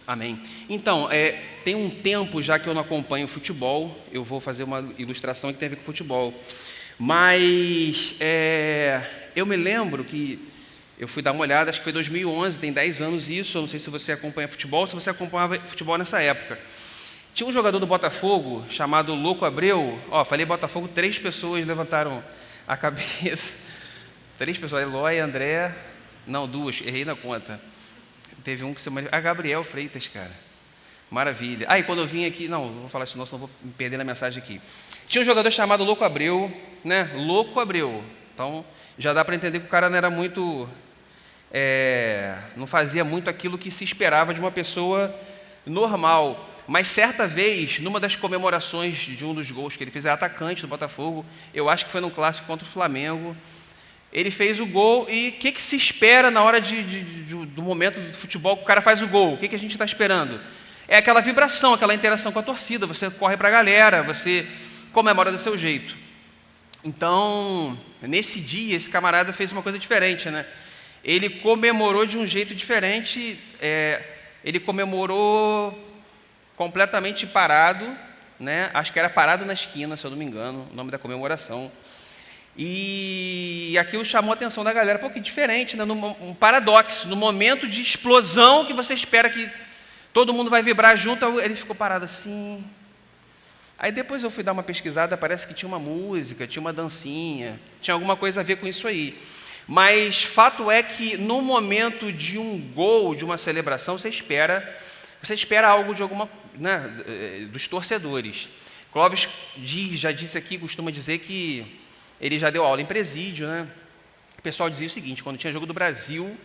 Amém. Então, tem um tempo já que eu não acompanho futebol, eu vou fazer uma ilustração que tem a ver com futebol. Mas eu me lembro que eu fui dar uma olhada, acho que foi 2011, tem 10 anos isso, eu não sei se você acompanha futebol, se você acompanhava futebol nessa época. Tinha um jogador do Botafogo chamado Louco Abreu, falei Botafogo, 3 pessoas levantaram a cabeça. 3 pessoas, Eloy, André, não, 2, errei na conta. Teve um que se manifestou, Gabriel Freitas, cara. Maravilha. E quando eu vim aqui, não vou falar isso não, senão vou me perder na mensagem aqui. Tinha um jogador chamado Louco Abreu, né? Louco Abreu. Então, já dá para entender que o cara não era muito, não fazia muito aquilo que se esperava de uma pessoa normal. Mas certa vez, numa das comemorações de um dos gols que ele fez, atacante do Botafogo, eu acho que foi num clássico contra o Flamengo, ele fez o gol. E o que se espera na hora do momento do futebol que o cara faz o gol? O que a gente está esperando? É aquela vibração, aquela interação com a torcida, você corre para a galera, você comemora do seu jeito. Então, nesse dia, esse camarada fez uma coisa diferente, né? Ele comemorou de um jeito diferente, ele comemorou completamente parado, né? Acho que era parado na esquina, se eu não me engano, o nome da comemoração. E aquilo chamou a atenção da galera. Pô, que diferente, né? Um paradoxo, no momento de explosão que você espera que todo mundo vai vibrar junto, ele ficou parado assim. Aí depois eu fui dar uma pesquisada, parece que tinha uma música, tinha uma dancinha, tinha alguma coisa a ver com isso aí. Mas fato é que no momento de um gol, de uma celebração, você espera algo de alguma, né, dos torcedores. Clóvis já disse aqui, costuma dizer que ele já deu aula em presídio, né? O pessoal dizia o seguinte: quando tinha jogo do Brasil,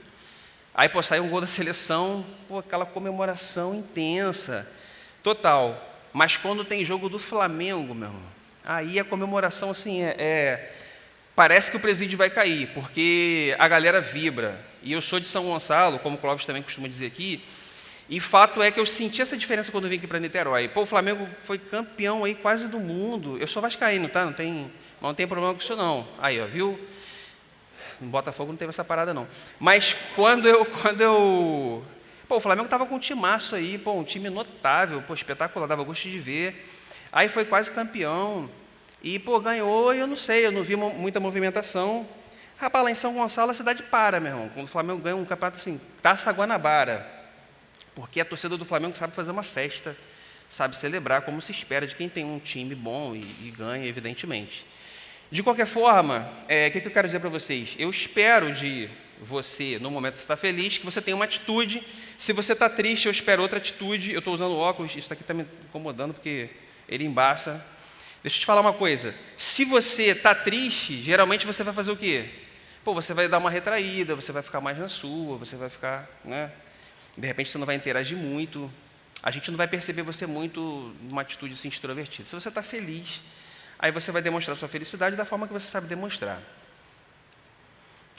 aí saiu um gol da seleção, aquela comemoração intensa, total. Mas quando tem jogo do Flamengo, meu irmão, aí a comemoração assim parece que o presídio vai cair, porque a galera vibra. E eu sou de São Gonçalo, como o Clóvis também costuma dizer aqui, e fato é que eu senti essa diferença quando eu vim aqui para Niterói. O Flamengo foi campeão aí quase do mundo. Eu sou vascaíno, tá? Não tem problema com isso não. Aí, viu? No Botafogo não teve essa parada não. Mas quando eu o Flamengo estava com um timaço aí, um time notável, espetacular, dava gosto de ver. Aí foi quase campeão. E, ganhou, e eu não sei, eu não vi muita movimentação. Rapaz, lá em São Gonçalo a cidade para, meu irmão. Quando o Flamengo ganha um campeonato assim, Taça Guanabara. Porque a torcida do Flamengo sabe fazer uma festa, sabe celebrar como se espera de quem tem um time bom e ganha, evidentemente. De qualquer forma, o que eu quero dizer para vocês? Eu espero de você, no momento que você está feliz, que você tenha uma atitude. Se você está triste, eu espero outra atitude. Eu estou usando óculos, isso aqui está me incomodando porque ele embaça. Deixa eu te falar uma coisa. Se você está triste, geralmente você vai fazer o quê? Você vai dar uma retraída, você vai ficar mais na sua, você vai ficar, né? De repente você não vai interagir muito. A gente não vai perceber você muito numa atitude assim extrovertida. Se você está feliz, aí você vai demonstrar sua felicidade da forma que você sabe demonstrar.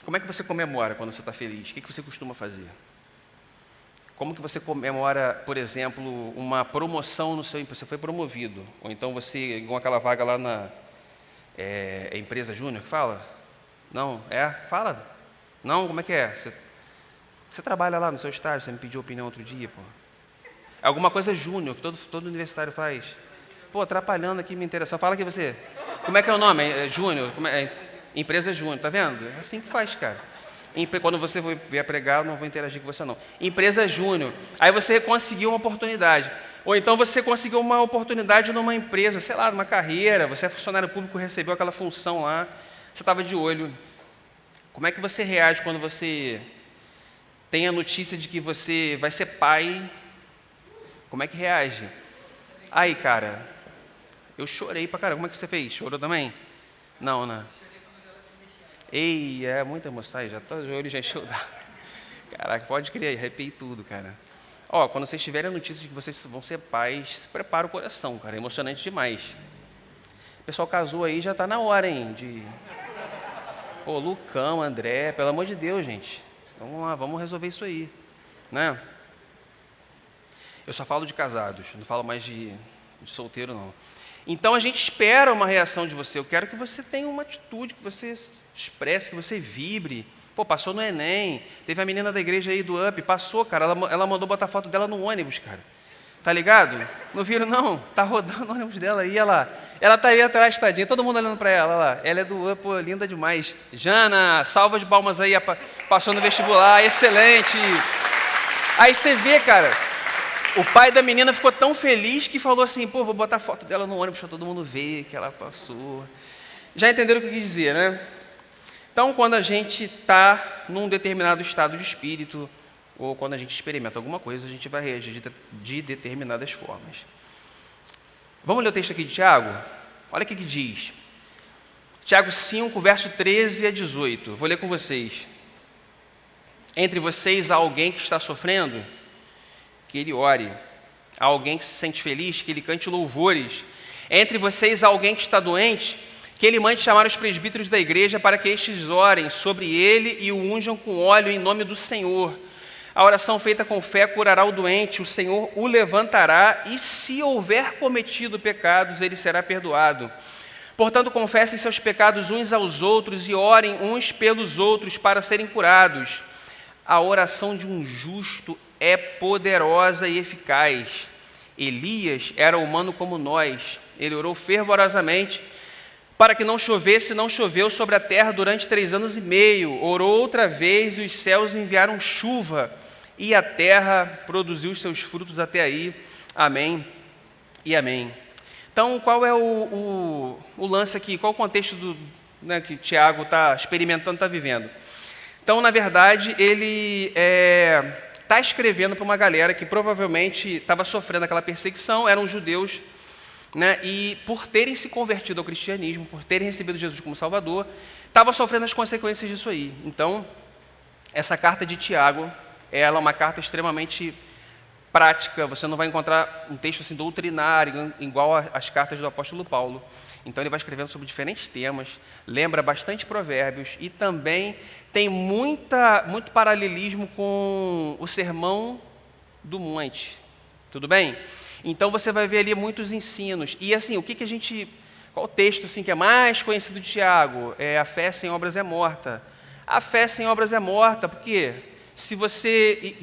Como é que você comemora quando você está feliz? O que você costuma fazer? Como que você comemora, por exemplo, uma promoção no seu emprego? Você foi promovido, ou então você ganhou aquela vaga lá na empresa júnior que fala? Não? Fala? Não? Como é que é? Você trabalha lá no seu estágio, você me pediu opinião outro dia, Alguma coisa júnior, que todo universitário faz. Atrapalhando aqui minha interação. Fala aqui você. Como é que é o nome? Júnior? Empresa júnior, tá vendo? É assim que faz, cara. Quando você vier pregar, eu não vou interagir com você, não. Empresa júnior. Aí você conseguiu uma oportunidade. Ou então você conseguiu uma oportunidade numa empresa, sei lá, numa carreira, você é funcionário público, recebeu aquela função lá, você estava de olho. Como é que você reage quando você tem a notícia de que você vai ser pai? Como é que reage? Aí, cara, eu chorei pra caramba. Como é que você fez? Chorou também? Não, né? Ei, muita emoção aí, já tô de olho, já encheu. Caraca, pode crer, arrepiei tudo, cara. Quando vocês tiverem a notícia de que vocês vão ser pais, prepara o coração, cara, é emocionante demais. O pessoal casou aí, já tá na hora, hein, Lucão, André, pelo amor de Deus, gente. Vamos lá, vamos resolver isso aí, né? Eu só falo de casados, não falo mais de solteiro, não. Então a gente espera uma reação de você. Eu quero que você tenha uma atitude, que você expresse, que você vibre, Pô, passou no Enem, teve a menina da igreja aí do UP, passou, cara, ela mandou botar foto dela no ônibus, cara. Tá ligado? Não viram, não? Tá rodando o ônibus dela aí, ela tá aí atrás, tadinha, todo mundo olhando para ela, lá. Ela é do UP, pô, linda demais. Jana, salva de palmas aí, passou no vestibular, excelente. Aí você vê, cara, o pai da menina ficou tão feliz que falou assim, pô, vou botar foto dela no ônibus para todo mundo ver que ela passou. Já entenderam o que eu quis dizer, né? Então, quando a gente está num determinado estado de espírito, ou quando a gente experimenta alguma coisa, a gente vai reagir de determinadas formas. Vamos ler o texto aqui de Tiago? Olha o que diz. Tiago 5, verso 13 a 18. Vou ler com vocês. Entre vocês há alguém que está sofrendo? Que ele ore. Há alguém que se sente feliz? Que ele cante louvores. Entre vocês há alguém que está doente? Que ele mande chamar os presbíteros da igreja para que estes orem sobre ele e o unjam com óleo em nome do Senhor. A oração feita com fé curará o doente, o Senhor o levantará e, se houver cometido pecados, ele será perdoado. Portanto, confessem seus pecados uns aos outros e orem uns pelos outros para serem curados. A oração de um justo é poderosa e eficaz. Elias era humano como nós. Ele orou fervorosamente para que não chovesse, não choveu sobre a terra durante 3 anos e meio. Orou outra vez e os céus enviaram chuva e a terra produziu os seus frutos até aí. Amém e amém. Então, qual é o lance aqui? Qual o contexto que Tiago está experimentando, está vivendo? Então, na verdade, ele está escrevendo para uma galera que provavelmente estava sofrendo aquela perseguição, eram judeus, né, e por terem se convertido ao cristianismo, por terem recebido Jesus como Salvador, estava sofrendo as consequências disso aí. Então, essa carta de Tiago, ela é uma carta extremamente prática, você não vai encontrar um texto assim doutrinário, igual às cartas do apóstolo Paulo. Então, ele vai escrevendo sobre diferentes temas, lembra bastante provérbios e também tem muito paralelismo com o Sermão do Monte. Tudo bem? Então, você vai ver ali muitos ensinos. E, assim, qual o texto assim, que é mais conhecido de Tiago? A fé sem obras é morta. A fé sem obras é morta, porque se você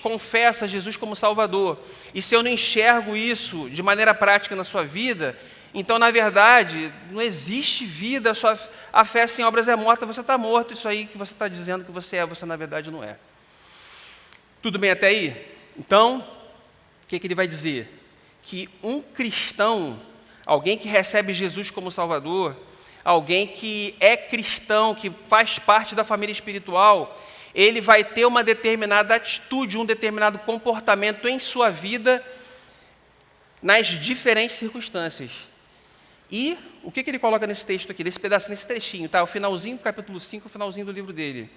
confessa Jesus como Salvador, e se eu não enxergo isso de maneira prática na sua vida, então, na verdade, não existe vida, a fé sem obras é morta, você está morto, isso aí que você está dizendo que você na verdade não é. Tudo bem até aí? Então, o que ele vai dizer? Que um cristão, alguém que recebe Jesus como Salvador, alguém que é cristão, que faz parte da família espiritual, ele vai ter uma determinada atitude, um determinado comportamento em sua vida, nas diferentes circunstâncias. E o que ele coloca nesse texto aqui, nesse pedaço, nesse trechinho, tá? O finalzinho do capítulo 5, o finalzinho do livro dele.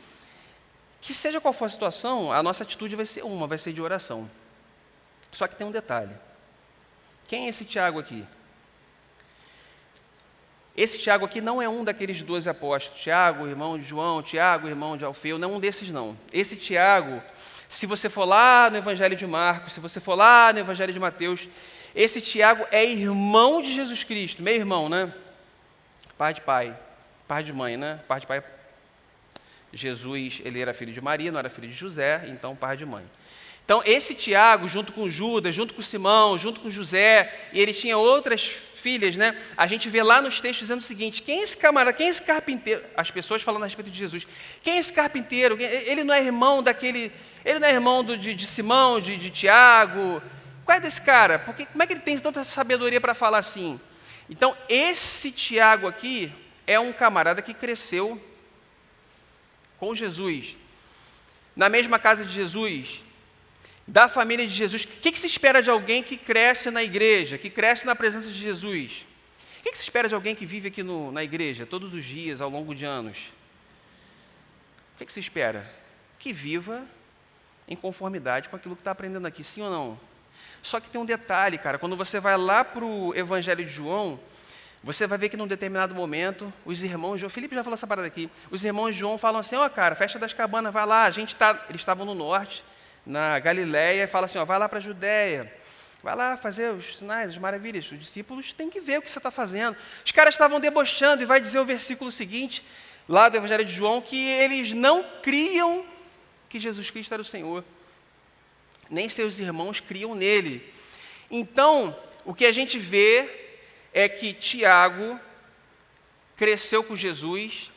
Que seja qual for a situação, a nossa atitude vai ser de oração. Só que tem um detalhe. Quem é esse Tiago aqui? Esse Tiago aqui não é um daqueles 12 apóstolos. Tiago, irmão de João, Tiago, irmão de Alfeu, não é um desses não. Esse Tiago, se você for lá no Evangelho de Marcos, se você for lá no Evangelho de Mateus, esse Tiago é irmão de Jesus Cristo, meio irmão, né? Pai de pai, pai de mãe, né? Pai de pai. Jesus, ele era filho de Maria, não era filho de José, então pai de mãe. Então, esse Tiago, junto com Judas, junto com Simão, junto com José, e ele tinha outras filhas, né? A gente vê lá nos textos dizendo o seguinte: quem é esse camarada, quem é esse carpinteiro? As pessoas falando a respeito de Jesus. Quem é esse carpinteiro? Ele não é irmão ele não é irmão de Simão, de Tiago? Qual é desse cara? Como é que ele tem tanta sabedoria para falar assim? Então, esse Tiago aqui é um camarada que cresceu com Jesus, na mesma casa de Jesus, da família de Jesus. O que se espera de alguém que cresce na igreja, que cresce na presença de Jesus? O que se espera de alguém que vive aqui na igreja, todos os dias, ao longo de anos? O que se espera? Que viva em conformidade com aquilo que está aprendendo aqui, sim ou não? Só que tem um detalhe, cara, quando você vai lá para o Evangelho de João, você vai ver que num determinado momento, os irmãos de João, Felipe já falou essa parada aqui, os irmãos de João falam assim: cara, festa das cabanas, vai lá, eles estavam no norte, na Galileia, e fala assim: vai lá para a Judéia, vai lá fazer os sinais, as maravilhas, os discípulos têm que ver o que você está fazendo. Os caras estavam debochando, e vai dizer o versículo seguinte: lá do Evangelho de João, que eles não criam que Jesus Cristo era o Senhor. Nem seus irmãos criam nele. Então, o que a gente vê é que Tiago cresceu com Jesus,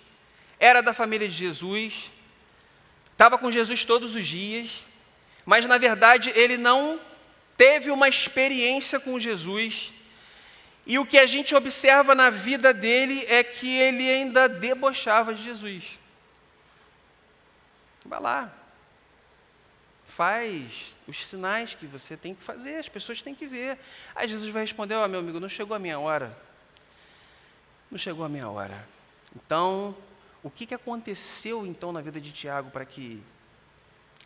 era da família de Jesus, estava com Jesus todos os dias, mas na verdade ele não teve uma experiência com Jesus. E o que a gente observa na vida dele é que ele ainda debochava de Jesus. Vai lá, faz os sinais que você tem que fazer, as pessoas têm que ver. Aí Jesus vai responder: ó, meu amigo, não chegou a minha hora. Não chegou a minha hora. Então, o que aconteceu então na vida de Tiago para que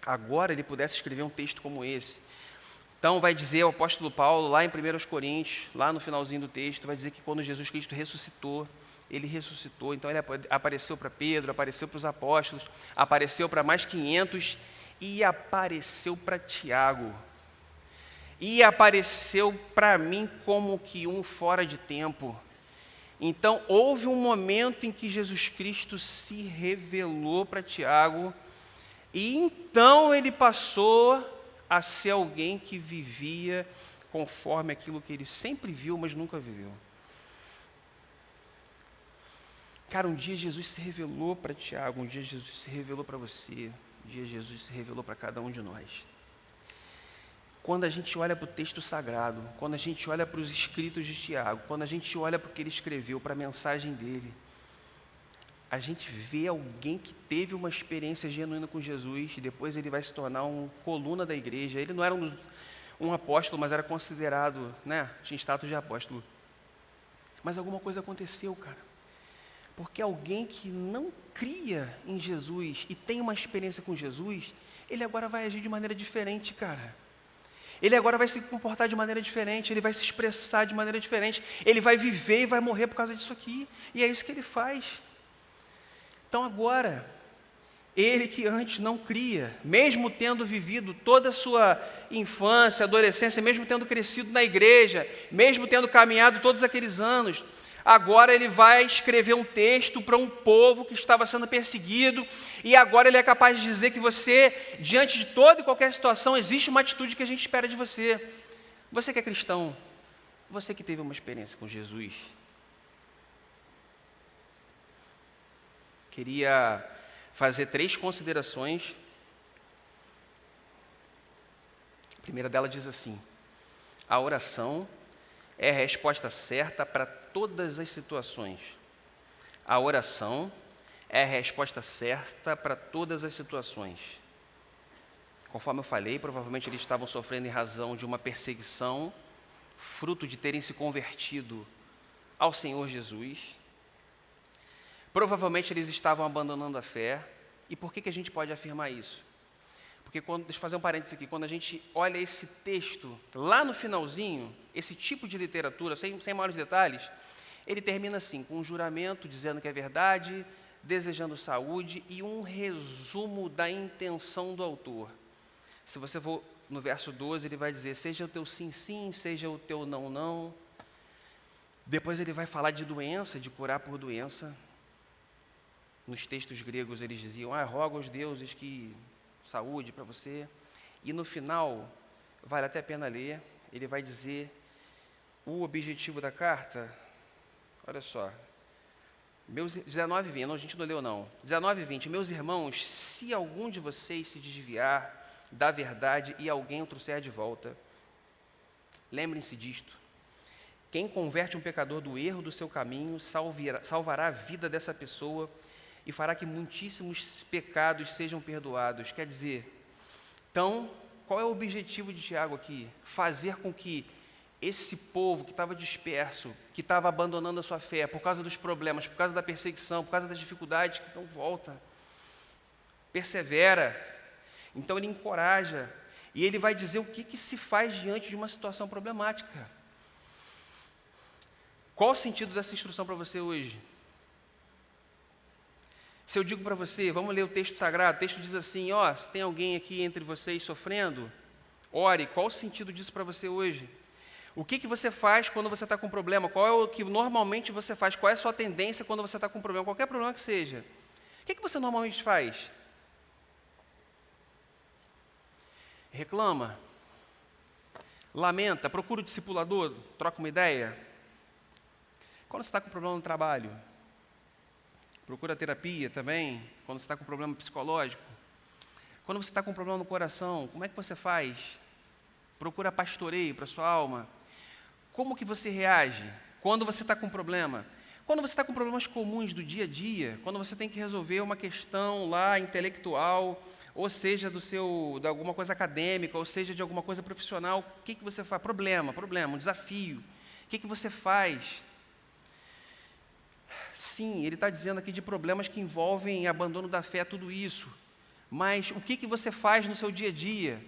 agora ele pudesse escrever um texto como esse? Então, vai dizer o apóstolo Paulo, lá em 1 Coríntios, lá no finalzinho do texto, vai dizer que quando Jesus Cristo ressuscitou, ele ressuscitou. Então, ele apareceu para Pedro, apareceu para os apóstolos, apareceu para mais 500 e apareceu para Tiago. E apareceu para mim como que um fora de tempo. Então, houve um momento em que Jesus Cristo se revelou para Tiago, e então ele passou a ser alguém que vivia conforme aquilo que ele sempre viu, mas nunca viveu. Cara, um dia Jesus se revelou para Tiago, um dia Jesus se revelou para você, um dia Jesus se revelou para cada um de nós. Quando a gente olha para o texto sagrado, quando a gente olha para os escritos de Tiago, quando a gente olha para o que ele escreveu, para a mensagem dele, a gente vê alguém que teve uma experiência genuína com Jesus e depois ele vai se tornar uma coluna da igreja. Ele não era um apóstolo, mas era considerado, né, tinha status de apóstolo. Mas alguma coisa aconteceu, cara. Porque alguém que não cria em Jesus e tem uma experiência com Jesus, ele agora vai agir de maneira diferente, cara. Ele agora vai se comportar de maneira diferente, ele vai se expressar de maneira diferente, ele vai viver e vai morrer por causa disso aqui. E é isso que ele faz. Então agora, ele que antes não cria, mesmo tendo vivido toda a sua infância, adolescência, mesmo tendo crescido na igreja, mesmo tendo caminhado todos aqueles anos, agora ele vai escrever um texto para um povo que estava sendo perseguido, e agora ele é capaz de dizer que você, diante de toda e qualquer situação, existe uma atitude que a gente espera de você. Você que é cristão, você que teve uma experiência com Jesus, queria fazer 3 considerações. A primeira dela diz assim: a oração é a resposta certa para todas as situações. A oração é a resposta certa para todas as situações. Conforme eu falei, provavelmente eles estavam sofrendo em razão de uma perseguição, fruto de terem se convertido ao Senhor Jesus. Provavelmente eles estavam abandonando a fé. E por que a gente pode afirmar isso? Porque, deixa eu fazer um parênteses aqui, quando a gente olha esse texto, lá no finalzinho, esse tipo de literatura, sem maiores detalhes, ele termina assim, com um juramento dizendo que é verdade, desejando saúde e um resumo da intenção do autor. Se você for no verso 12, ele vai dizer: seja o teu sim, sim, seja o teu não, não. Depois ele vai falar de doença, de curar por doença. Nos textos gregos eles diziam: rogo aos deuses que saúde para você. E no final, vale até a pena ler, ele vai dizer o objetivo da carta. Olha só, 19 e 20, não, a gente não leu não. 19 e 20, meus irmãos, se algum de vocês se desviar da verdade e alguém o trouxer de volta, lembrem-se disto: quem converte um pecador do erro do seu caminho, salvará a vida dessa pessoa e fará que muitíssimos pecados sejam perdoados. Quer dizer, então, qual é o objetivo de Tiago aqui? Fazer com que esse povo que estava disperso, que estava abandonando a sua fé por causa dos problemas, por causa da perseguição, por causa das dificuldades, que não volta, persevera. Então ele encoraja, e ele vai dizer o que se faz diante de uma situação problemática. Qual o sentido dessa instrução para você hoje? Se eu digo para você, vamos ler o texto sagrado, o texto diz assim: se tem alguém aqui entre vocês sofrendo, ore. Qual o sentido disso para você hoje? O que você faz quando você está com problema? Qual é o que normalmente você faz? Qual é a sua tendência quando você está com problema? Qualquer problema que seja. O que você normalmente faz? Reclama, lamenta, procura o discipulador, troca uma ideia. Quando você está com problema no trabalho, procura terapia também. Quando você está com problema psicológico. Quando você está com problema no coração, como é que você faz? Procura pastoreio para a sua alma. Como que você reage quando você está com problema? Quando você está com problemas comuns do dia a dia, quando você tem que resolver uma questão lá intelectual, ou seja, de alguma coisa acadêmica, ou seja, de alguma coisa profissional, o que você faz? Problema, um desafio. O que você faz? Sim, ele está dizendo aqui de problemas que envolvem abandono da fé, tudo isso. Mas o que você faz no seu dia a dia?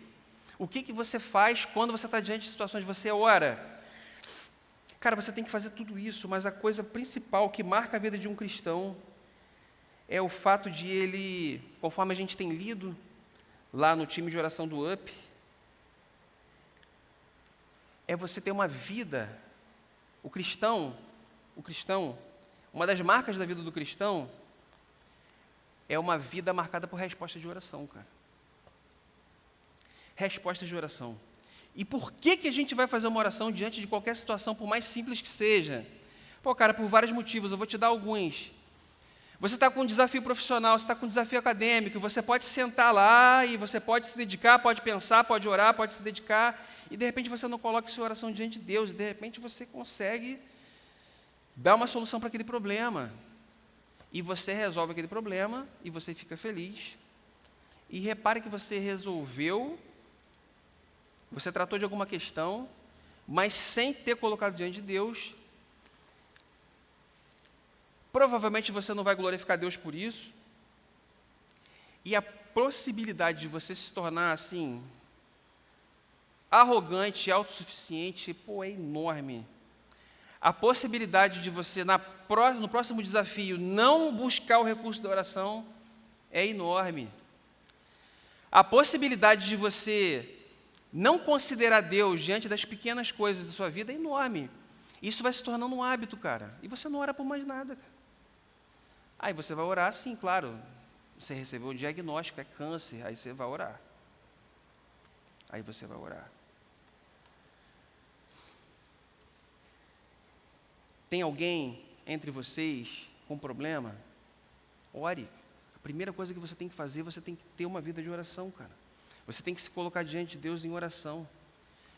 O que você faz quando você está diante de situações? Você ora. Cara, você tem que fazer tudo isso, mas a coisa principal que marca a vida de um cristão é o fato de ele, conforme a gente tem lido lá no time de oração do UP, é você ter uma vida. O cristão, uma das marcas da vida do cristão é uma vida marcada por resposta de oração, cara. Resposta de oração. E por que a gente vai fazer uma oração diante de qualquer situação, por mais simples que seja? Pô, cara, por vários motivos, eu vou te dar alguns. Você está com um desafio profissional, você está com um desafio acadêmico, você pode sentar lá e você pode se dedicar, pode pensar, pode orar, pode se dedicar, e de repente você não coloca sua oração diante de Deus, e de repente você consegue dar uma solução para aquele problema. E você resolve aquele problema, e você fica feliz. E repare que você resolveu, você tratou de alguma questão, mas sem ter colocado diante de Deus. Provavelmente você não vai glorificar Deus por isso. E a possibilidade de você se tornar assim, arrogante, autossuficiente, é enorme. A possibilidade de você, no próximo desafio, não buscar o recurso da oração é enorme. A possibilidade de você não considerar Deus diante das pequenas coisas da sua vida é enorme. Isso vai se tornando um hábito, cara. E você não ora por mais nada, cara. Aí você vai orar, sim, claro. Você recebeu um diagnóstico, é câncer, aí você vai orar. Aí você vai orar. Tem alguém entre vocês com problema? Ore. A primeira coisa que você tem que fazer, você tem que ter uma vida de oração, cara. Você tem que se colocar diante de Deus em oração.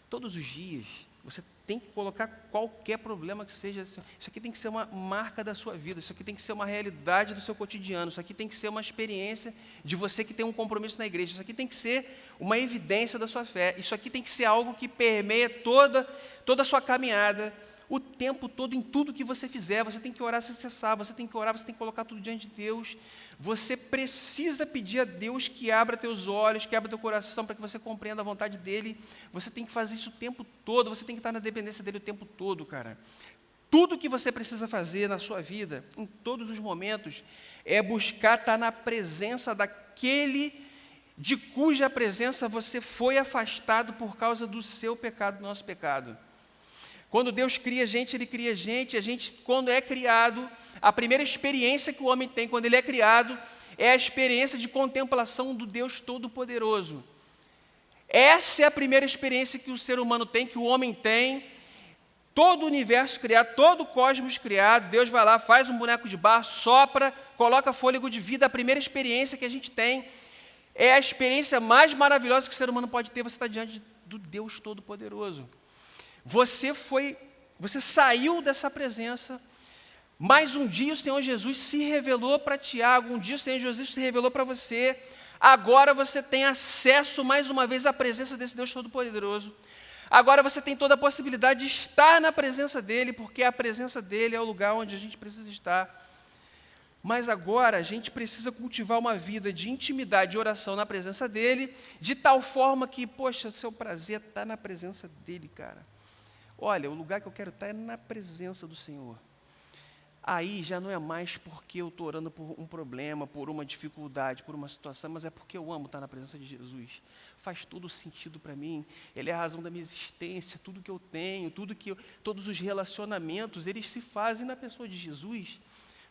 Todos os dias, você tem que colocar qualquer problema que seja. Isso aqui tem que ser uma marca da sua vida, isso aqui tem que ser uma realidade do seu cotidiano, isso aqui tem que ser uma experiência de você que tem um compromisso na igreja, isso aqui tem que ser uma evidência da sua fé, isso aqui tem que ser algo que permeia toda a sua caminhada, o tempo todo, em tudo que você fizer. Você tem que orar sem cessar, você tem que orar, você tem que colocar tudo diante de Deus. Você precisa pedir a Deus que abra teus olhos, que abra teu coração, para que você compreenda a vontade dEle. Você tem que fazer isso o tempo todo, você tem que estar na dependência dEle o tempo todo, cara. Tudo que você precisa fazer na sua vida, em todos os momentos, é buscar estar na presença daquele de cuja presença você foi afastado por causa do seu pecado, do nosso pecado. Quando Deus cria a gente, Ele cria a gente, quando é criado, a primeira experiência que o homem tem quando ele é criado, é a experiência de contemplação do Deus Todo-Poderoso. Essa é a primeira experiência que o ser humano tem, que o homem tem. Todo o universo criado, todo o cosmos criado, Deus vai lá, faz um boneco de barro, sopra, coloca fôlego de vida. A primeira experiência que a gente tem é a experiência mais maravilhosa que o ser humano pode ter. Você está diante do Deus Todo-Poderoso. Você saiu dessa presença, mas um dia o Senhor Jesus se revelou para Tiago, um dia o Senhor Jesus se revelou para você. Agora você tem acesso mais uma vez à presença desse Deus Todo-Poderoso. Agora você tem toda a possibilidade de estar na presença dEle, porque a presença dEle é o lugar onde a gente precisa estar. Mas agora a gente precisa cultivar uma vida de intimidade e oração na presença dEle, de tal forma que, poxa, seu prazer está na presença dEle, cara. Olha, o lugar que eu quero estar é na presença do Senhor. aí já não é mais porque eu estou orando por um problema, por uma dificuldade, por uma situação, mas é porque eu amo estar na presença de Jesus. Faz todo sentido para mim, Ele é a razão da minha existência, tudo que eu tenho, todos os relacionamentos, eles se fazem na pessoa de Jesus.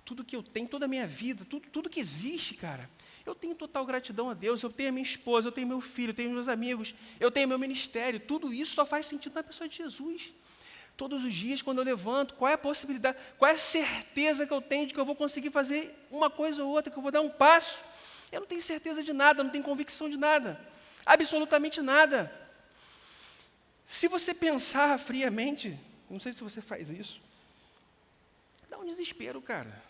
Tudo que eu tenho, toda a minha vida, tudo que existe, cara. Eu tenho total gratidão a Deus, eu tenho a minha esposa, eu tenho meu filho, eu tenho meus amigos, eu tenho meu ministério, tudo isso só faz sentido na pessoa de Jesus. Todos os dias, quando eu levanto, qual é a possibilidade, qual é a certeza que eu tenho de que eu vou conseguir fazer uma coisa ou outra, que eu vou dar um passo? Eu não tenho certeza de nada, eu não tenho convicção de nada, absolutamente nada. Se você pensar friamente, não sei se você faz isso, dá um desespero, cara.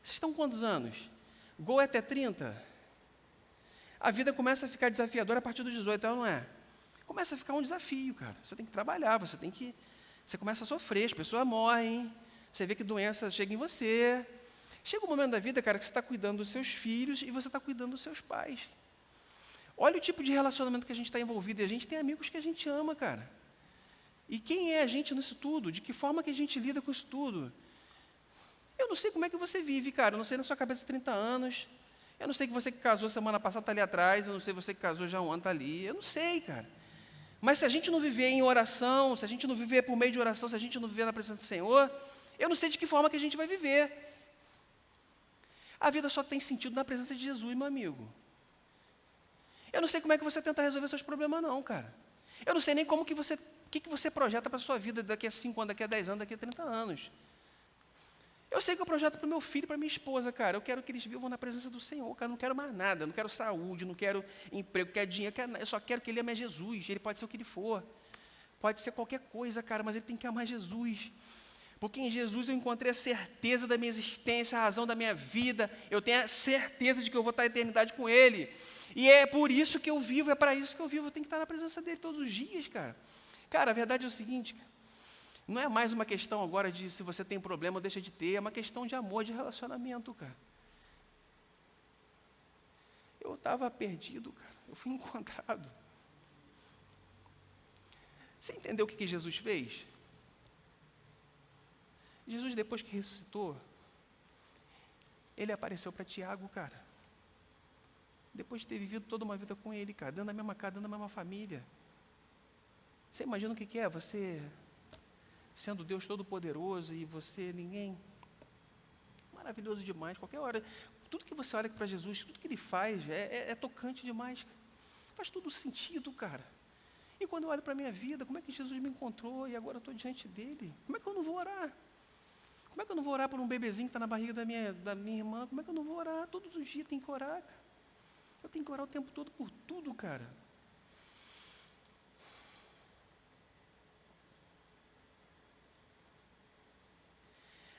Vocês estão com quantos anos? Gol é até 30? A vida começa a ficar desafiadora a partir dos 18, não é? Começa a ficar um desafio, cara. Você tem que trabalhar, você começa a sofrer, as pessoas morrem, você vê que doença chega em você. Chega um momento da vida, cara, que você está cuidando dos seus filhos e você está cuidando dos seus pais. Olha o tipo de relacionamento que a gente está envolvido, e a gente tem amigos que a gente ama, cara. E quem é a gente nisso tudo? De que forma que a gente lida com isso tudo? Eu não sei como é que você vive, cara. Eu não sei na sua cabeça 30 anos. Eu não sei que você que casou semana passada está ali atrás. Eu não sei você que casou já há um ano está ali. Eu não sei, cara. Mas se a gente não viver em oração, se a gente não viver por meio de oração, se a gente não viver na presença do Senhor, eu não sei de que forma que a gente vai viver. A vida só tem sentido na presença de Jesus, meu amigo. Eu não sei como é que você tenta resolver seus problemas, não, cara. Eu não sei nem o que você projeta para a sua vida daqui a 5 anos, daqui a 10 anos, daqui a 30 anos. Eu sei que eu projeto para o meu filho e para a minha esposa, cara. Eu quero que eles vivam na presença do Senhor, cara. Eu não quero mais nada, não quero saúde, não quero emprego, quero dinheiro, eu só quero que ele ame a Jesus. Ele pode ser o que ele for. Pode ser qualquer coisa, cara, mas ele tem que amar Jesus. Porque em Jesus eu encontrei a certeza da minha existência, a razão da minha vida. Eu tenho a certeza de que eu vou estar a eternidade com Ele. E é por isso que eu vivo, é para isso que eu vivo. Eu tenho que estar na presença dEle todos os dias, cara. Cara, a verdade é o seguinte, não é mais uma questão agora de se você tem problema ou deixa de ter, é uma questão de amor, de relacionamento, cara. Eu estava perdido, cara. Eu fui encontrado. Você entendeu o que Jesus fez? Jesus, depois que ressuscitou, ele apareceu para Tiago, cara. Depois de ter vivido toda uma vida com ele, cara, dentro da mesma casa, dentro da mesma família. Você imagina o que é você sendo Deus Todo-Poderoso e você, ninguém. Maravilhoso demais, qualquer hora. Tudo que você olha para Jesus, tudo que Ele faz, é tocante demais. Faz todo sentido, cara. E quando eu olho para a minha vida, como é que Jesus me encontrou e agora eu estou diante dEle? Como é que eu não vou orar? Como é que eu não vou orar por um bebezinho que está na barriga da minha irmã? Como é que eu não vou orar? Todos os dias tem que orar, cara. Eu tenho que orar o tempo todo por tudo, cara.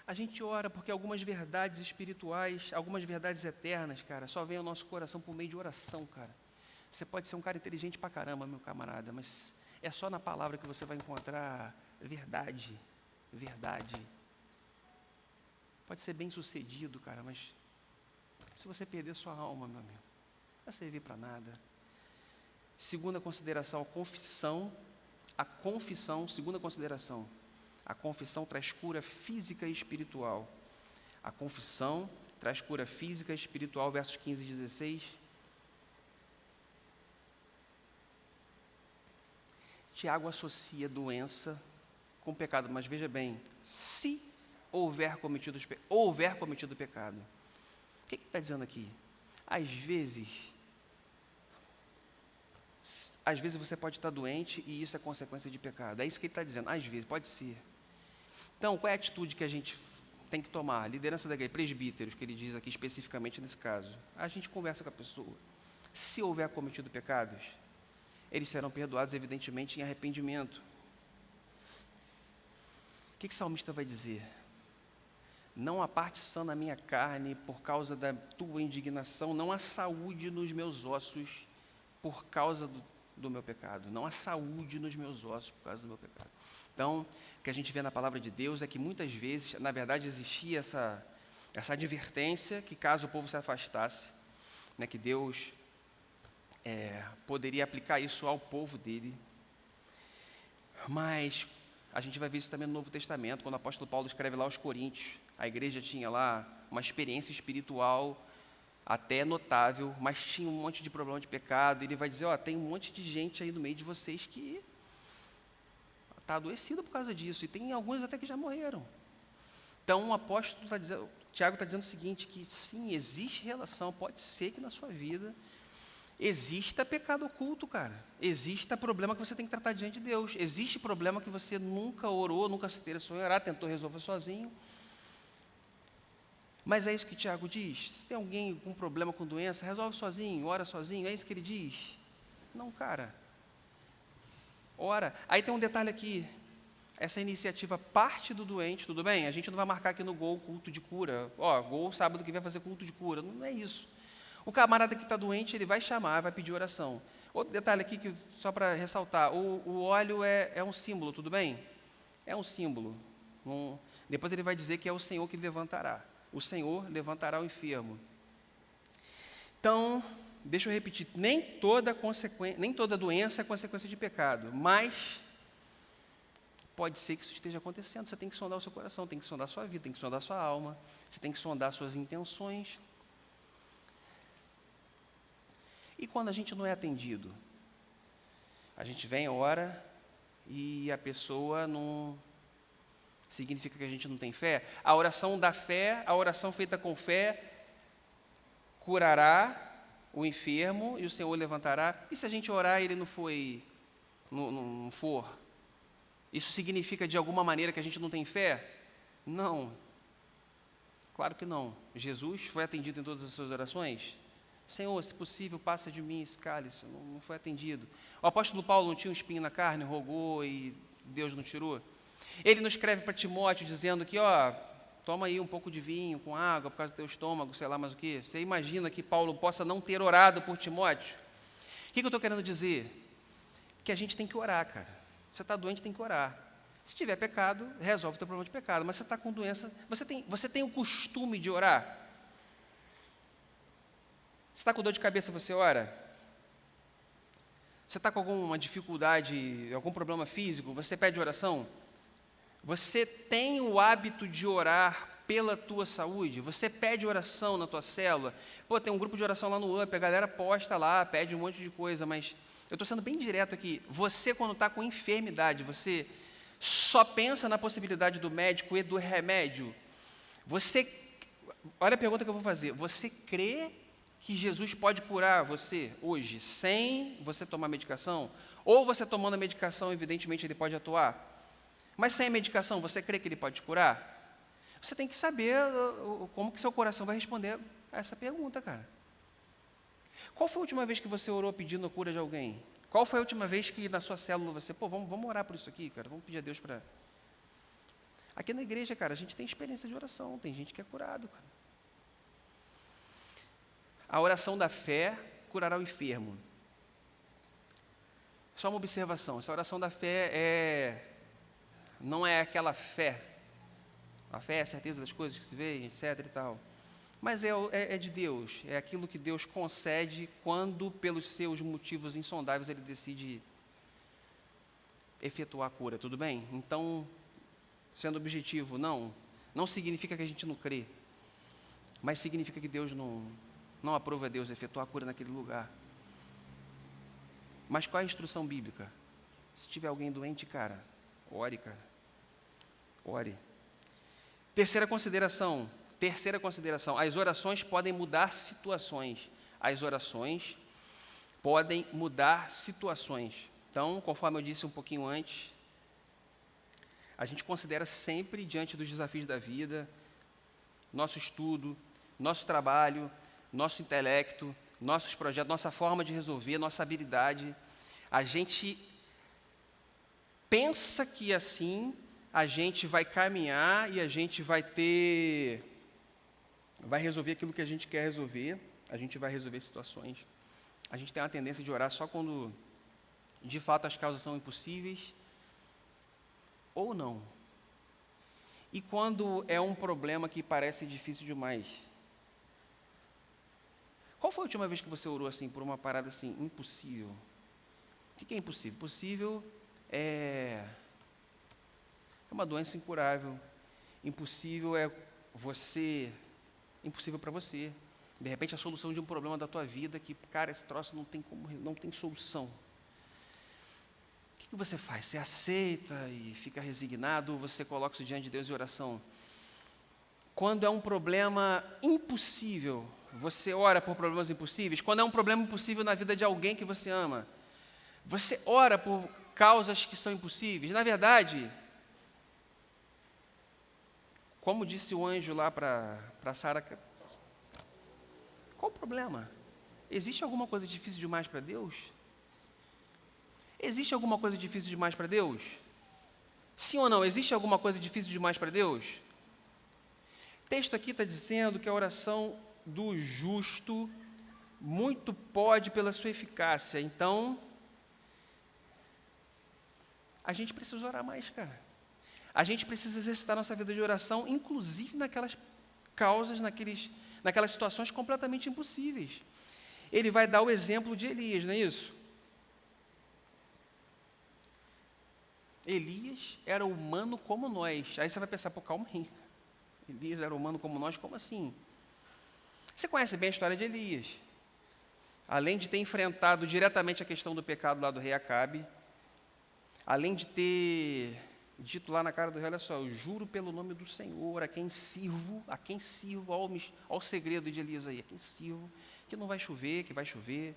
A gente ora porque algumas verdades espirituais, algumas verdades eternas, cara, só vem ao nosso coração por meio de oração, cara. Você pode ser um cara inteligente pra caramba, meu camarada, mas é só na palavra que você vai encontrar verdade. Pode ser bem sucedido, cara, mas se você perder sua alma, meu amigo, não vai servir para nada. Segunda consideração, a confissão, segunda consideração, a confissão traz cura física e espiritual. A confissão traz cura física e espiritual, versos 15 e 16. Tiago associa doença com pecado, mas veja bem, se houver cometido pecado. O que ele está dizendo aqui? Às vezes você pode estar doente e isso é consequência de pecado. É isso que ele está dizendo, às vezes, pode ser. Então, qual é a atitude que a gente tem que tomar? A liderança da igreja, presbíteros, que ele diz aqui especificamente nesse caso. A gente conversa com a pessoa. Se houver cometido pecados, eles serão perdoados, evidentemente, em arrependimento. O que o salmista vai dizer? Não há parte sã na minha carne por causa da tua indignação, não há saúde nos meus ossos por causa do meu pecado. Não há saúde nos meus ossos por causa do meu pecado. Então, o que a gente vê na palavra de Deus é que muitas vezes, na verdade, existia essa advertência que caso o povo se afastasse, né, que Deus poderia aplicar isso ao povo dele. Mas a gente vai ver isso também no Novo Testamento, quando o apóstolo Paulo escreve lá aos Coríntios. A igreja tinha lá uma experiência espiritual até notável, mas tinha um monte de problema de pecado. Ele vai dizer, tem um monte de gente aí no meio de vocês que está adoecido por causa disso, e tem alguns até que já morreram. Então o apóstolo está dizendo, Tiago está dizendo o seguinte, que sim, existe relação, pode ser que na sua vida exista pecado oculto, cara. Exista problema que você tem que tratar diante de Deus. Existe problema que você nunca orou, nunca se interessou em orar, tentou resolver sozinho. Mas é isso que Tiago diz. Se tem alguém com problema com doença, resolve sozinho, ora sozinho. É isso que ele diz. Não, cara. Ora. Aí tem um detalhe aqui. Essa iniciativa parte do doente, tudo bem? A gente não vai marcar aqui no Gol culto de cura. Gol sábado que vem fazer culto de cura. Não é isso. O camarada que está doente, ele vai chamar, vai pedir oração. Outro detalhe aqui, só para ressaltar, o óleo é um símbolo, tudo bem? É um símbolo. Depois ele vai dizer que é o Senhor que levantará. O Senhor levantará o enfermo. Então, deixa eu repetir, nem toda doença é consequência de pecado, mas pode ser que isso esteja acontecendo. Você tem que sondar o seu coração, tem que sondar a sua vida, tem que sondar a sua alma, você tem que sondar suas intenções. E quando a gente não é atendido? A gente vem, ora, e a pessoa não... Significa que a gente não tem fé? A oração da fé, a oração feita com fé, curará o enfermo e o Senhor levantará. E se a gente orar e ele não for? Isso significa de alguma maneira que a gente não tem fé? Não. Claro que não. Jesus foi atendido em todas as suas orações? Senhor, se possível, passa de mim esse cálice. Não foi atendido. O apóstolo Paulo não tinha um espinho na carne, rogou e Deus não tirou? Ele não escreve para Timóteo dizendo que, toma aí um pouco de vinho com água por causa do teu estômago, sei lá mais o quê. Você imagina que Paulo possa não ter orado por Timóteo? O que eu estou querendo dizer? Que a gente tem que orar, cara. Você está doente, tem que orar. Se tiver pecado, resolve o teu problema de pecado. Mas você está com doença, você tem o costume de orar? Você está com dor de cabeça, você ora? Você está com alguma dificuldade, algum problema físico, você pede oração? Você tem o hábito de orar pela tua saúde? Você pede oração na tua célula? Tem um grupo de oração lá no UP, a galera posta lá, pede um monte de coisa, mas eu estou sendo bem direto aqui. Você, quando está com enfermidade, você só pensa na possibilidade do médico e do remédio? Olha a pergunta que eu vou fazer. Você crê que Jesus pode curar você hoje, sem você tomar medicação? Ou você tomando a medicação, evidentemente, ele pode atuar? Mas sem a medicação, você crê que ele pode te curar? Você tem que saber como que seu coração vai responder a essa pergunta, cara. Qual foi a última vez que você orou pedindo a cura de alguém? Qual foi a última vez que na sua célula você, vamos orar por isso aqui, cara, vamos pedir a Deus para... Aqui na igreja, cara, a gente tem experiência de oração, tem gente que é curado, cara. A oração da fé curará o enfermo. Só uma observação, essa oração da fé não é aquela fé. A fé é a certeza das coisas que se vê, etc. e tal. Mas é de Deus, é aquilo que Deus concede quando, pelos seus motivos insondáveis, Ele decide efetuar a cura, tudo bem? Então, sendo objetivo, não significa que a gente não crê, mas significa que Deus não aprova Deus efetuar a cura naquele lugar. Mas qual é a instrução bíblica? Se tiver alguém doente, cara, ore, cara. Ore. Terceira consideração, as orações podem mudar situações. As orações podem mudar situações. Então, conforme eu disse um pouquinho antes, a gente considera sempre, diante dos desafios da vida, nosso estudo, nosso trabalho, nosso intelecto, nossos projetos, nossa forma de resolver, nossa habilidade. A gente pensa que assim a gente vai caminhar e a gente vai resolver aquilo que a gente quer resolver, a gente vai resolver situações. A gente tem uma tendência de orar só quando, de fato, as causas são impossíveis, ou não. E quando é um problema que parece difícil demais? Qual foi a última vez que você orou assim, por uma parada assim, impossível? O que é impossível? Impossível é É uma doença incurável. Impossível impossível para você. De repente a solução de um problema da tua vida que, cara, esse troço não tem solução. O que você faz? Você aceita e fica resignado ou você coloca isso diante de Deus em oração? Quando é um problema impossível, você ora por problemas impossíveis. Quando é um problema impossível na vida de alguém que você ama, você ora por causas que são impossíveis. Na verdade, como disse o anjo lá para Sara, qual o problema? Existe alguma coisa difícil demais para Deus? Existe alguma coisa difícil demais para Deus? Sim ou não? Existe alguma coisa difícil demais para Deus? O texto aqui está dizendo que a oração do justo muito pode pela sua eficácia. Então, a gente precisa orar mais, cara. A gente precisa exercitar nossa vida de oração, inclusive naquelas causas, naquelas situações completamente impossíveis. Ele vai dar o exemplo de Elias, não é isso? Elias era humano como nós. Aí você vai pensar, pô, calma aí. Elias era humano como nós, como assim? Você conhece bem a história de Elias. Além de ter enfrentado diretamente a questão do pecado lá do rei Acabe, além de ter dito lá na cara do rei, olha só, eu juro pelo nome do Senhor, a quem sirvo, ao segredo de Elias aí, a quem sirvo, que não vai chover, que vai chover.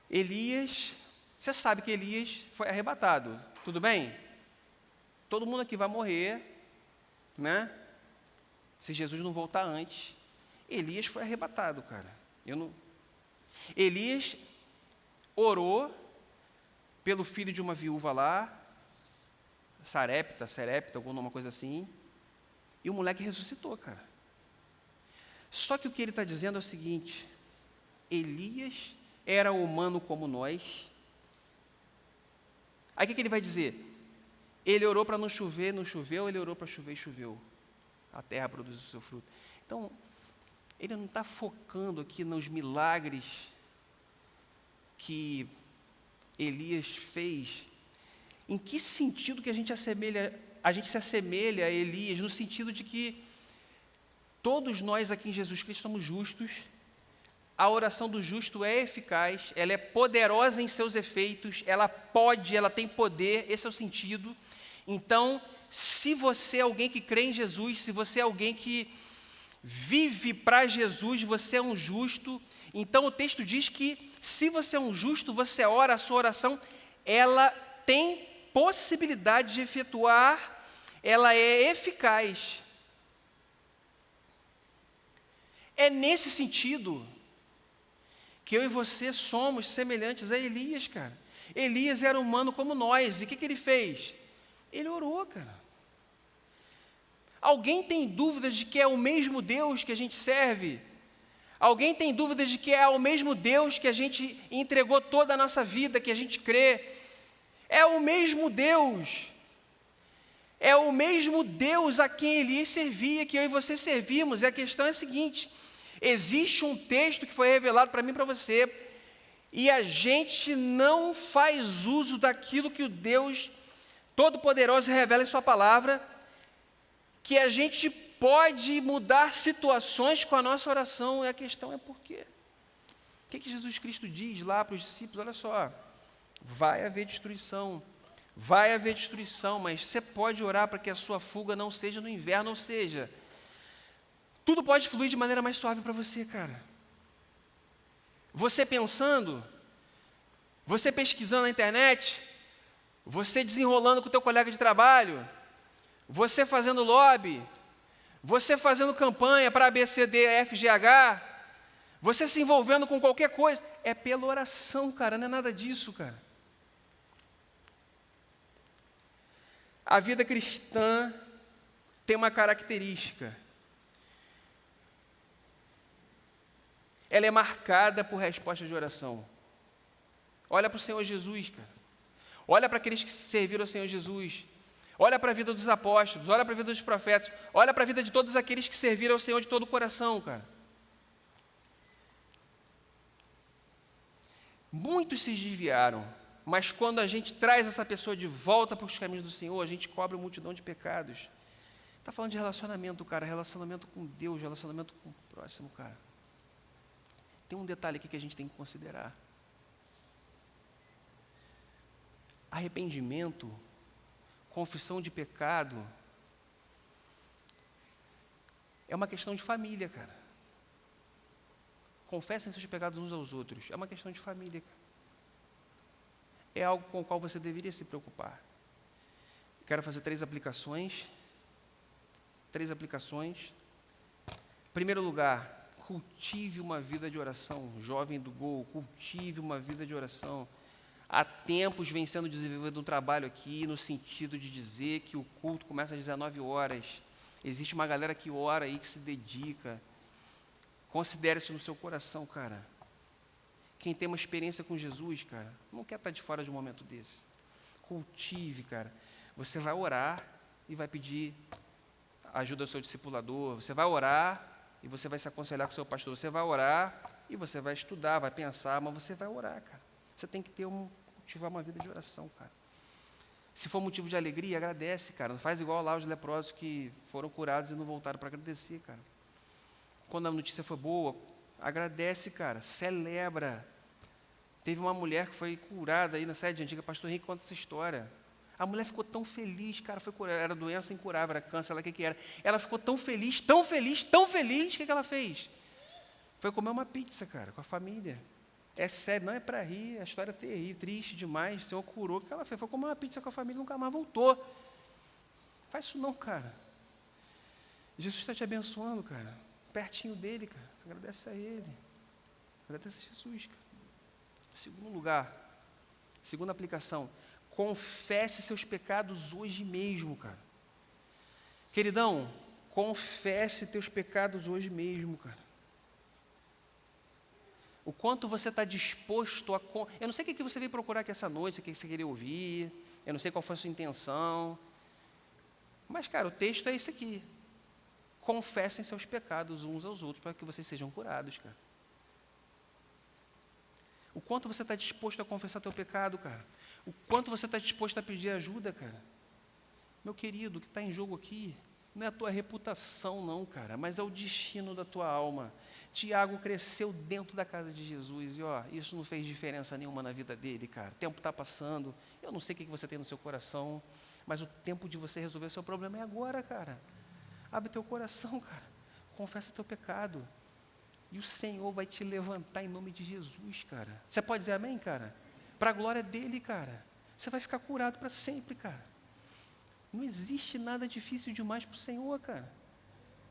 Elias, você sabe que Elias foi arrebatado, tudo bem? Todo mundo aqui vai morrer, né? Se Jesus não voltar antes. Elias foi arrebatado, cara. Elias orou pelo filho de uma viúva lá, Serepta, alguma coisa assim, e o moleque ressuscitou, cara. Só que o que ele está dizendo é o seguinte: Elias era humano como nós. Aí o que ele vai dizer? Ele orou para não chover, não choveu, ele orou para chover e choveu. A terra produziu o seu fruto. Então, ele não está focando aqui nos milagres que Elias fez. Em que sentido que a gente se assemelha a Elias? No sentido de que todos nós aqui em Jesus Cristo somos justos, a oração do justo é eficaz, ela é poderosa em seus efeitos, ela tem poder, esse é o sentido. Então, se você é alguém que crê em Jesus, se você é alguém que vive para Jesus, você é um justo. Então o texto diz que se você é um justo, você ora, a sua oração, ela tem possibilidade de efetuar, ela é eficaz. É nesse sentido que eu e você somos semelhantes a Elias, cara. Elias era humano como nós, e o que ele fez? Ele orou, cara. Alguém tem dúvidas de que é o mesmo Deus que a gente serve? Alguém tem dúvidas de que é o mesmo Deus que a gente entregou toda a nossa vida, que a gente crê? É o mesmo Deus. É o mesmo Deus a quem Elias servia, que eu e você servimos. E a questão é a seguinte: existe um texto que foi revelado para mim e para você, e a gente não faz uso daquilo que o Deus Todo-Poderoso revela em sua palavra, que a gente pode mudar situações com a nossa oração. E a questão é por quê? O que Jesus Cristo diz lá para os discípulos? Olha só, vai haver destruição, mas você pode orar para que a sua fuga não seja no inverno, ou seja, tudo pode fluir de maneira mais suave para você, cara. Você pensando, você pesquisando na internet, você desenrolando com o teu colega de trabalho, você fazendo lobby, você fazendo campanha para ABCDFGH, você se envolvendo com qualquer coisa, é pela oração, cara, não é nada disso, cara. A vida cristã tem uma característica. Ela é marcada por respostas de oração. Olha para o Senhor Jesus, cara. Olha para aqueles que serviram ao Senhor Jesus. Olha para a vida dos apóstolos, olha para a vida dos profetas, olha para a vida de todos aqueles que serviram ao Senhor de todo o coração, cara. Muitos se desviaram, Mas quando a gente traz essa pessoa de volta para os caminhos do Senhor, a gente cobre uma multidão de pecados. Está falando de relacionamento, cara, relacionamento com Deus, relacionamento com o próximo, cara. Tem um detalhe aqui que a gente tem que considerar. Arrependimento, confissão de pecado, é uma questão de família, cara. Confessem seus pecados uns aos outros. É uma questão de família, cara. É algo com o qual você deveria se preocupar. Quero fazer 3 aplicações. 3 aplicações. Em primeiro lugar, cultive uma vida de oração. Jovem do Gol, cultive uma vida de oração. Há tempos vem sendo desenvolvido um trabalho aqui no sentido de dizer que o culto começa às 19 horas. Existe uma galera que ora aí, que se dedica. Considere isso no seu coração, cara. Quem tem uma experiência com Jesus, cara, não quer estar de fora de um momento desse. Cultive, cara. Você vai orar e vai pedir ajuda ao seu discipulador. Você vai orar e você vai se aconselhar com o seu pastor. Você vai orar e você vai estudar, vai pensar, mas você vai orar, cara. Você tem que cultivar uma vida de oração, cara. Se for motivo de alegria, agradece, cara. Não faz igual lá os leprosos que foram curados e não voltaram para agradecer, cara. Quando a notícia foi boa, agradece, cara. Celebra. Teve uma mulher que foi curada aí na sede antiga, pastor Henrique conta essa história. A mulher ficou tão feliz, cara, foi curada. Era doença incurável, era câncer, ela o que era. Ela ficou tão feliz, tão feliz, tão feliz, o que ela fez? Foi comer uma pizza, cara, com a família. É sério, não é para rir, a história é terrível, triste demais, o Senhor curou, o que ela fez? Foi comer uma pizza com a família e nunca mais voltou. Faz isso não, cara. Jesus está te abençoando, cara. Pertinho dele, cara. Agradece a ele. Agradece a Jesus, cara. Segundo lugar, segunda aplicação, confesse seus pecados hoje mesmo, cara. Queridão, confesse teus pecados hoje mesmo, cara. O quanto você está disposto a... Eu não sei o que você veio procurar aqui essa noite, o que você queria ouvir, eu não sei qual foi a sua intenção, mas, cara, o texto é esse aqui. Confessem seus pecados uns aos outros para que vocês sejam curados, cara. O quanto você está disposto a confessar teu pecado, cara. O quanto você está disposto a pedir ajuda, cara. Meu querido, o que está em jogo aqui não é a tua reputação, não, cara, mas é o destino da tua alma. Tiago cresceu dentro da casa de Jesus e, isso não fez diferença nenhuma na vida dele, cara. O tempo está passando, eu não sei o que você tem no seu coração, mas o tempo de você resolver o seu problema é agora, cara. Abre teu coração, cara. Confessa teu pecado. E o Senhor vai te levantar em nome de Jesus, cara. Você pode dizer amém, cara? Para a glória dele, cara. Você vai ficar curado para sempre, cara. Não existe nada difícil demais para o Senhor, cara.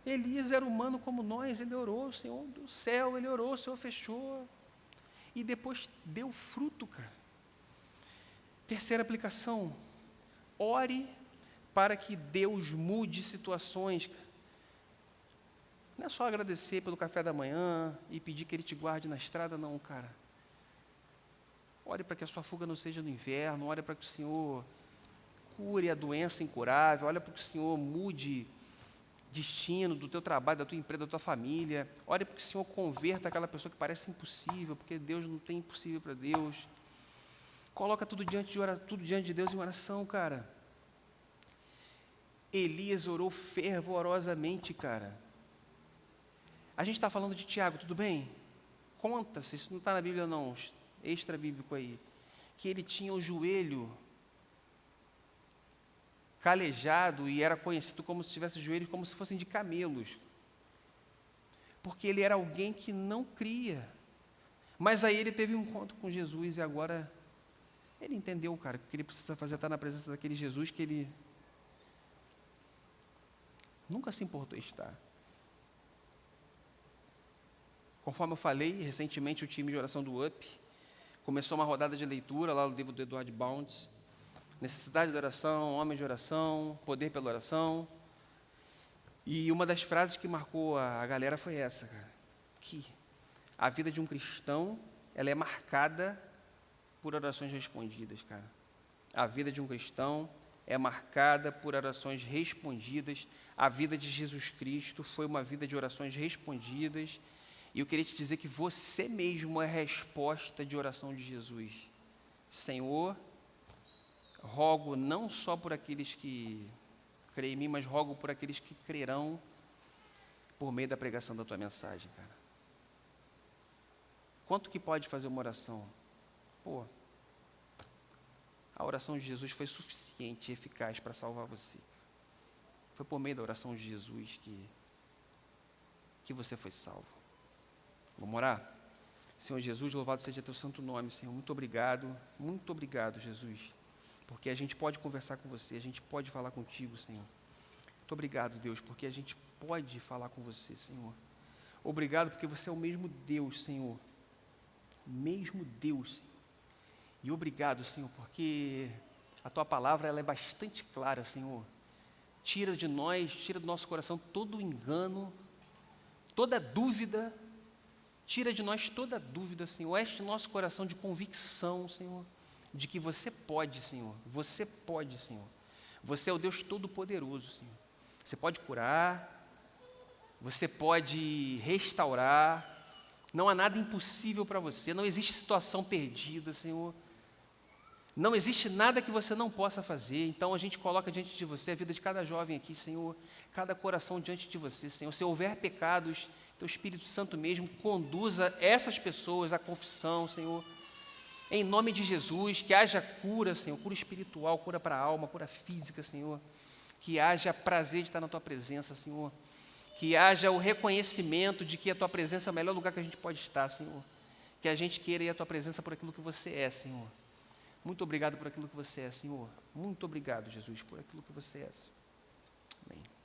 Elias era humano como nós, ele orou, o Senhor do céu, ele orou, o Senhor fechou. E depois deu fruto, cara. Terceira aplicação. Ore para que Deus mude situações, cara. Não é só agradecer pelo café da manhã e pedir que Ele te guarde na estrada, não, cara. Ore para que a sua fuga não seja no inverno, ore para que o Senhor cure a doença incurável, ore para que o Senhor mude destino do teu trabalho, da tua empresa, da tua família. Ore para que o Senhor converta aquela pessoa que parece impossível, porque Deus não tem impossível para Deus. Coloca tudo diante de Deus em oração, cara. Elias orou fervorosamente, cara. A gente está falando de Tiago, tudo bem? Conta-se, isso não está na Bíblia não, extra bíblico aí, que ele tinha o joelho calejado e era conhecido como se tivesse joelhos como se fossem de camelos. Porque ele era alguém que não cria. Mas aí ele teve um encontro com Jesus e agora ele entendeu, cara, que o que ele precisa fazer é estar na presença daquele Jesus que ele nunca se importou em estar. Conforme eu falei, recentemente o time de oração do UP começou uma rodada de leitura lá no livro do Edward Bounds. Necessidade da oração, homem de oração, poder pela oração. E uma das frases que marcou a galera foi essa, cara, que a vida de um cristão, ela é marcada por orações respondidas, cara. A vida de um cristão é marcada por orações respondidas. A vida de Jesus Cristo foi uma vida de orações respondidas. E eu queria te dizer que você mesmo é a resposta de oração de Jesus. Senhor, rogo não só por aqueles que creem em mim, mas rogo por aqueles que crerão por meio da pregação da tua mensagem, cara. Quanto que pode fazer uma oração? Pô, a oração de Jesus foi suficiente e eficaz para salvar você. Foi por meio da oração de Jesus que você foi salvo. Vamos orar? Senhor Jesus, louvado seja teu santo nome, Senhor. Muito obrigado, Jesus, porque a gente pode conversar com você, a gente pode falar contigo, Senhor. Muito obrigado, Deus, porque a gente pode falar com você, Senhor. Obrigado porque você é o mesmo Deus, Senhor. O mesmo Deus, Senhor. E obrigado, Senhor, porque a tua palavra ela é bastante clara, Senhor. Tira de nós, tira do nosso coração todo engano, toda dúvida. Tira de nós toda dúvida, Senhor. Enche nosso coração de convicção, Senhor, de que você pode, Senhor. Você pode, Senhor. Você é o Deus Todo-Poderoso, Senhor. Você pode curar, você pode restaurar. Não há nada impossível para você. Não existe situação perdida, Senhor. Não existe nada que você não possa fazer. Então a gente coloca diante de você a vida de cada jovem aqui, Senhor, cada coração diante de você, Senhor. Se houver pecados, teu Espírito Santo mesmo conduza essas pessoas à confissão, Senhor. Em nome de Jesus, que haja cura, Senhor, cura espiritual, cura para a alma, cura física, Senhor. Que haja prazer de estar na tua presença, Senhor. Que haja o reconhecimento de que a tua presença é o melhor lugar que a gente pode estar, Senhor. Que a gente queira ir à tua presença por aquilo que você é, Senhor. Muito obrigado por aquilo que você é, Senhor. Muito obrigado, Jesus, por aquilo que você é. Amém.